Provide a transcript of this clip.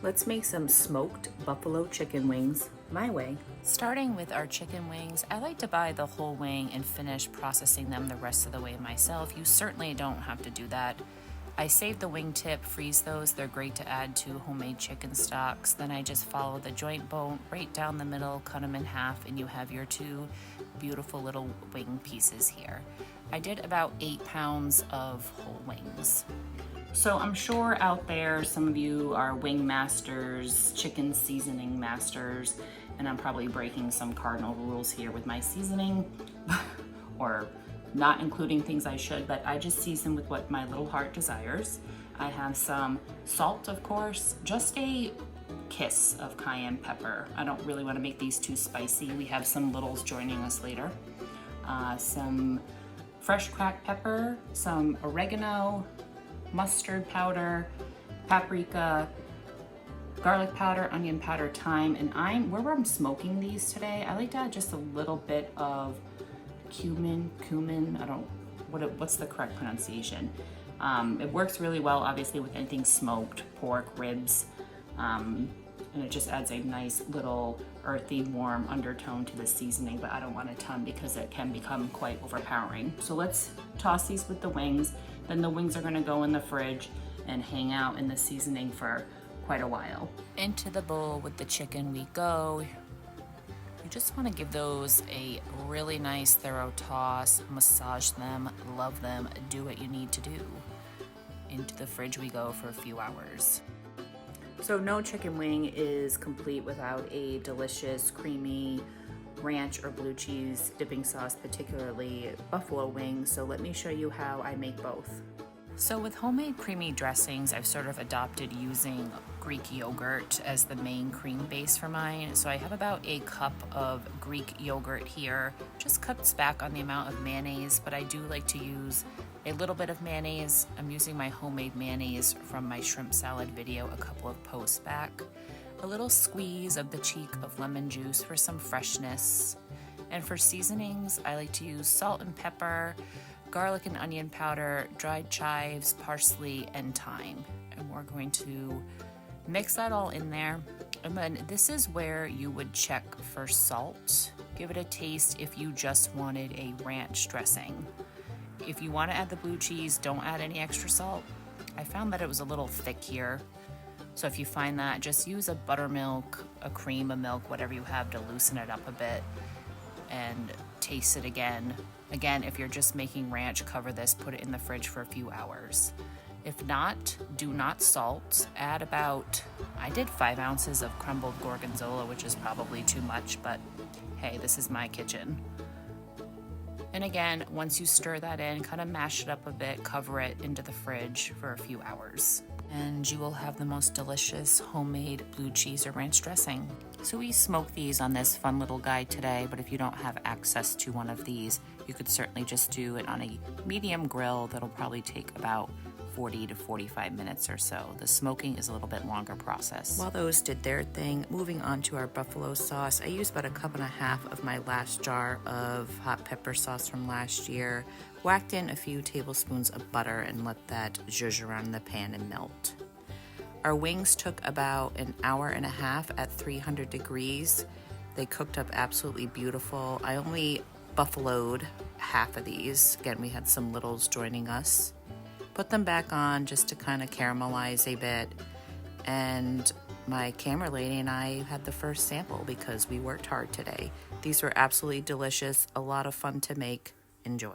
Let's make some smoked buffalo chicken wings my way. Starting with our chicken wings, I like to buy the whole wing and finish processing them the rest of the way myself. You certainly don't have to do that. I save the wing tip, freeze those. They're great to add to homemade chicken stocks. Then I just follow the joint bone right down the middle, cut them in half, and you have your two beautiful little wing pieces here. I did about 8 pounds of whole wings. So I'm sure out there some of you are wing masters, chicken seasoning masters, and I'm probably breaking some cardinal rules here with my seasoning or not including things I should, but I just season with what my little heart desires. I have some salt, of course, just a kiss of cayenne pepper. I don't really want to make these too spicy. We have some littles joining us later. Some fresh cracked pepper, some oregano, mustard powder, paprika, garlic powder, onion powder, thyme, and where I'm smoking these today, I like to add just a little bit of cumin, what's the correct pronunciation? It works really well, obviously, with anything smoked, pork, ribs, and it just adds a nice little earthy, warm undertone to the seasoning, but I don't want a ton because it can become quite overpowering. So let's toss these with the wings. Then the wings are gonna go in the fridge and hang out in the seasoning for quite a while. Into the bowl with the chicken we go. You just wanna give those a really nice thorough toss, massage them, love them, do what you need to do. Into the fridge we go for a few hours. So no chicken wing is complete without a delicious, creamy ranch or blue cheese dipping sauce, particularly buffalo wings. So let me show you how I make both. So with homemade creamy dressings, I've sort of adopted using Greek yogurt as the main cream base for mine. So I have about a cup of Greek yogurt here. Just cuts back on the amount of mayonnaise, but I do like to use a little bit of mayonnaise. I'm using my homemade mayonnaise from my shrimp salad video a couple of posts back. A little squeeze of the cheek of lemon juice for some freshness. And for seasonings, I like to use salt and pepper, garlic and onion powder, dried chives, parsley, and thyme. And we're going to mix that all in there. And then this is where you would check for salt. Give it a taste if you just wanted a ranch dressing. If you want to add the blue cheese, don't add any extra salt. I found that it was a little thick here. So if you find that, just use a buttermilk, a cream, a milk, whatever you have to loosen it up a bit and taste it again. Again, if you're just making ranch, cover this, put it in the fridge for a few hours. If not, do not salt. Add about, I did 5 ounces of crumbled gorgonzola, which is probably too much, but hey, this is my kitchen. And again, once you stir that in, kind of mash it up a bit, cover it into the fridge for a few hours. And you will have the most delicious homemade blue cheese or ranch dressing. So we smoked these on this fun little guide today, but if you don't have access to one of these, you could certainly just do it on a medium grill that'll probably take about 40 to 45 minutes or so. The smoking is a little bit longer process. While those did their thing, moving on to our buffalo sauce, I used about 1.5 cups of my last jar of hot pepper sauce from last year, whacked in a few tablespoons of butter and let that zhuzh around in the pan and melt. Our wings took about 1.5 hours at 300 degrees. They cooked up absolutely beautiful. I only buffaloed half of these. Again, we had some littles joining us. Put them back on just to kind of caramelize a bit, and my camera lady and I had the first sample because we worked hard today. These were absolutely delicious, a lot of fun to make. Enjoy.